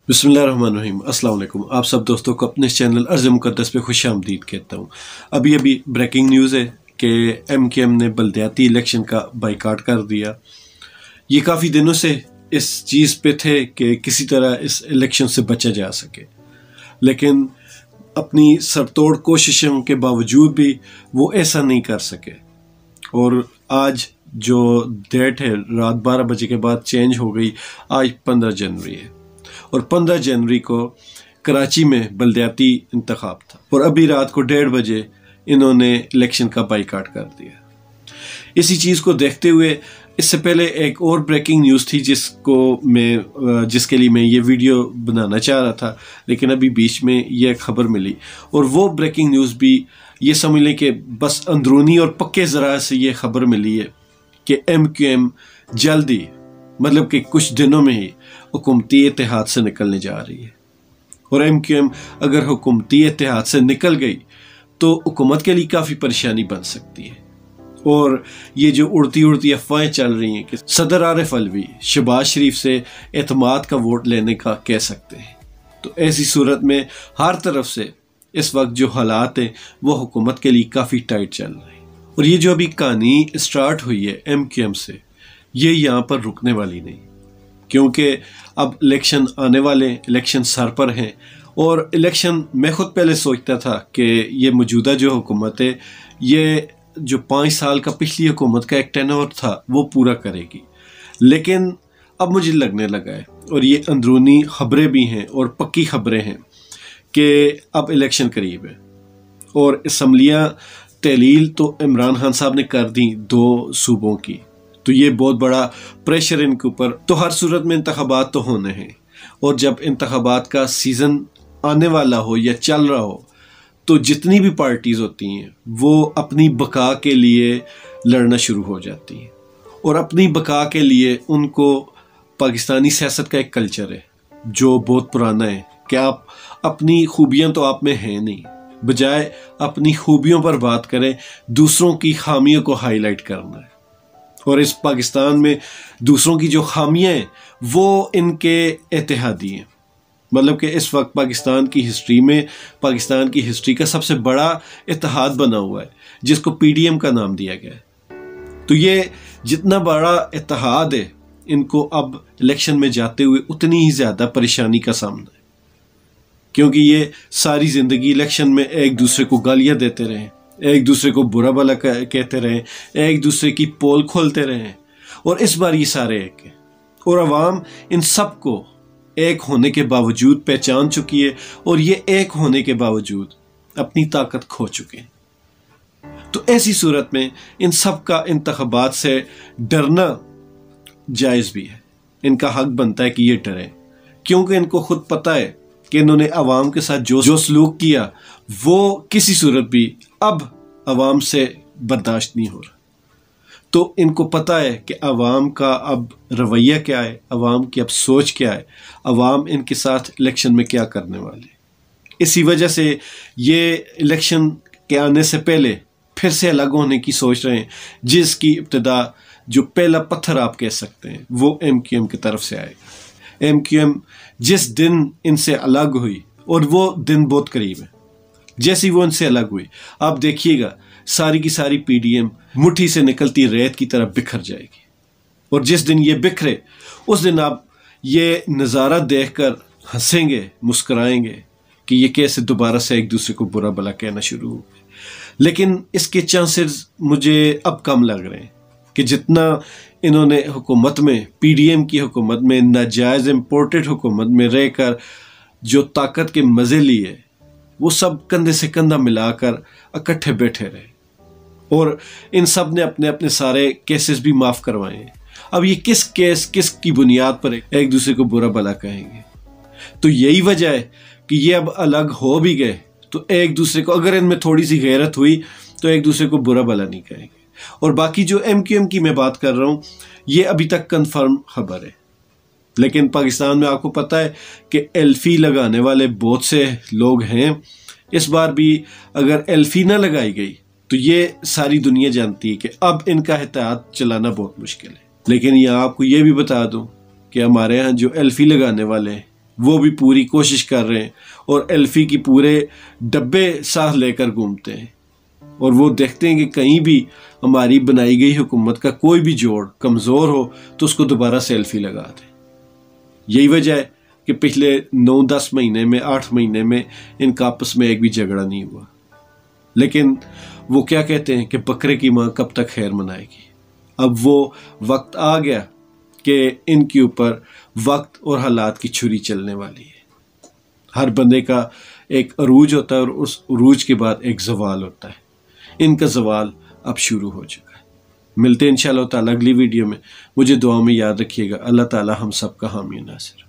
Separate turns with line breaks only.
बिस्मिल्लाहिर्रहमानिर्रहीम। अस्सलाम वालेकुम। आप सब दोस्तों को अपने चैनल अर्ज़ मुक़द्दस पे खुश आमदीद कहता हूँ। अभी ब्रेकिंग न्यूज़ है कि MKM ने बल्दियाती इलेक्शन का बाइकाट कर दिया। ये काफ़ी दिनों से इस चीज़ पे थे कि किसी तरह इस इलेक्शन से बचा जा सके, लेकिन अपनी सरतोड़ कोशिशों के बावजूद भी वो ऐसा नहीं कर सके। और आज जो डेट है रात 12 बजे के बाद चेंज हो गई। आज 15 जनवरी है और 15 जनवरी को कराची में बल्दियाती इंतखाब था और अभी रात को 1:30 बजे इन्होंने इलेक्शन का बाइकाट कर दिया। इसी चीज़ को देखते हुए इससे पहले एक और ब्रेकिंग न्यूज़ थी जिसके लिए मैं ये वीडियो बनाना चाह रहा था, लेकिन अभी बीच में ये खबर मिली। और वो ब्रेकिंग न्यूज़ भी ये समझ लें कि बस अंदरूनी और पक्के ज़राए से ये खबर मिली है कि MKM जल्दी मतलब कि कुछ दिनों में ही हुकूमती इत्तेहाद से निकलने जा रही है। और MKM अगर हुकूमती इत्तेहाद से निकल गई तो हुकूमत के लिए काफ़ी परेशानी बन सकती है। और ये जो उड़ती अफवाहें चल रही हैं कि सदर आरिफ अलवी शहबाज शरीफ से एतमाद का वोट लेने का कह सकते हैं, तो ऐसी सूरत में हर तरफ से इस वक्त जो हालात हैं वो हुकूमत के लिए काफ़ी टाइट चल रहे हैं। और ये जो अभी कहानी स्टार्ट हुई है MKM से, ये यहाँ पर रुकने वाली नहीं, क्योंकि अब इलेक्शन आने वाले, इलेक्शन सर पर हैं। और इलेक्शन मैं खुद पहले सोचता था कि ये मौजूदा जो हुकूमत है, ये जो 5 साल का पिछली हुकूमत का एक टेन्योर था वो पूरा करेगी, लेकिन अब मुझे लगने लगा है, और ये अंदरूनी खबरें भी हैं और पक्की खबरें हैं कि अब इलेक्शन करीब है। और असम्बलियाँ तहलील तो इमरान खान साहब ने कर दी 2 सूबों की, तो ये बहुत बड़ा प्रेशर इनके ऊपर। तो हर सूरत में इंतखाबात तो होने हैं, और जब इंतखाबात का सीज़न आने वाला हो या चल रहा हो तो जितनी भी पार्टीज़ होती हैं वो अपनी बका के लिए लड़ना शुरू हो जाती हैं। और अपनी बका के लिए उनको पाकिस्तानी सियासत का एक कल्चर है जो बहुत पुराना है कि आप अपनी खूबियाँ तो आप में हैं नहीं, बजाय अपनी खूबियों पर बात करें, दूसरों की खामियों को हाईलाइट करना है। और इस पाकिस्तान में दूसरों की जो खामियां हैं वो इनके इत्तेहादी हैं। मतलब कि इस वक्त पाकिस्तान की हिस्ट्री में, पाकिस्तान की हिस्ट्री का सबसे बड़ा इत्तेहाद बना हुआ है जिसको PDM का नाम दिया गया है। तो ये जितना बड़ा इत्तेहाद है, इनको अब इलेक्शन में जाते हुए उतनी ही ज़्यादा परेशानी का सामना है, क्योंकि ये सारी ज़िंदगी इलेक्शन में एक दूसरे को गालियाँ देते रहे, एक दूसरे को बुरा भला कहते रहे, एक दूसरे की पोल खोलते रहे। और इस बार ये सारे एक हैं, और अवाम इन सब को एक होने के बावजूद पहचान चुकी है, और ये एक होने के बावजूद अपनी ताकत खो चुके हैं। तो ऐसी सूरत में इन सब का इंतखाबात से डरना जायज़ भी है। इनका हक बनता है कि ये डरें, क्योंकि इनको खुद पता है कि इन्होंने अवाम के साथ जो सलूक किया वो किसी सूरत भी अब अवाम से बर्दाश्त नहीं हो रहा। तो इनको पता है कि अवाम का अब रवैया क्या है, अवाम की अब सोच क्या है, अवाम इनके साथ इलेक्शन में क्या करने वाले। इसी वजह से ये इलेक्शन के आने से पहले फिर से अलग होने की सोच रहे हैं, जिसकी इब्तिदा जो पहला पत्थर आप कह सकते हैं वो MKM की तरफ से आएगा। MKM जिस दिन इनसे अलग हुई, और वो दिन बहुत करीब है, जैसी वो इनसे अलग हुई, आप देखिएगा सारी की सारी PDM मुट्ठी से निकलती रेत की तरह बिखर जाएगी। और जिस दिन ये बिखरे उस दिन आप ये नज़ारा देखकर हंसेंगे, मुस्कुराएंगे कि ये कैसे दोबारा से एक दूसरे को बुरा भला कहना शुरू हो गए। लेकिन इसके चांसेस मुझे अब कम लग रहे हैं कि जितना इन्होंने हुकूमत में, PDM की हुकूमत में, नाजायज़ इम्पोर्टेड हुकूमत में रहकर जो ताकत के मज़े लिए, वो सब कंधे से कंधा मिलाकर इकट्ठे बैठे रहे, और इन सब ने अपने अपने सारे केसेस भी माफ़ करवाए हैं। अब ये किस की बुनियाद पर एक दूसरे को बुरा भला कहेंगे? तो यही वजह है कि ये अब अलग हो भी गए तो एक दूसरे को, अगर इनमें थोड़ी सी गैरत हुई तो एक दूसरे को बुरा भला नहीं कहेंगे। और बाकी जो MKM की मैं बात कर रहा हूँ, ये अभी तक कन्फर्म खबर है, लेकिन पाकिस्तान में आपको पता है कि एल्फी लगाने वाले बहुत से लोग हैं। इस बार भी अगर एल्फी ना लगाई गई तो ये सारी दुनिया जानती है कि अब इनका इत्तेहाद चलाना बहुत मुश्किल है। लेकिन यहाँ आपको ये भी बता दूं कि हमारे यहाँ जो एल्फी लगाने वाले हैं وہ بھی پوری کوشش کر رہے ہیں اور ایلفی کی پورے ڈبے ساتھ لے کر گھومتے ہیں، اور وہ دیکھتے ہیں کہ کہیں بھی ہماری بنائی گئی حکومت کا کوئی بھی جوڑ کمزور ہو تو اس کو دوبارہ سے ایلفی لگا دیں۔ یہی وجہ ہے کہ پچھلے 9-10 مہینے میں 8 مہینے میں ان کا آپس میں ایک بھی جھگڑا نہیں ہوا، لیکن وہ کیا کہتے ہیں کہ بکرے کی ماں کب تک خیر منائے گی۔ اب وہ وقت آ گیا کہ ان کے اوپر وقت اور حالات کی چھری چلنے والی ہے۔ ہر بندے کا ایک عروج ہوتا ہے اور اس عروج کے بعد ایک زوال ہوتا ہے۔ ان کا زوال اب شروع ہو چکا ہے۔ ملتے ہیں انشاءاللہ تعالیٰ اگلی ویڈیو میں۔ مجھے دعا میں یاد رکھیے گا۔ اللہ تعالیٰ ہم سب کا حامی و ناصر۔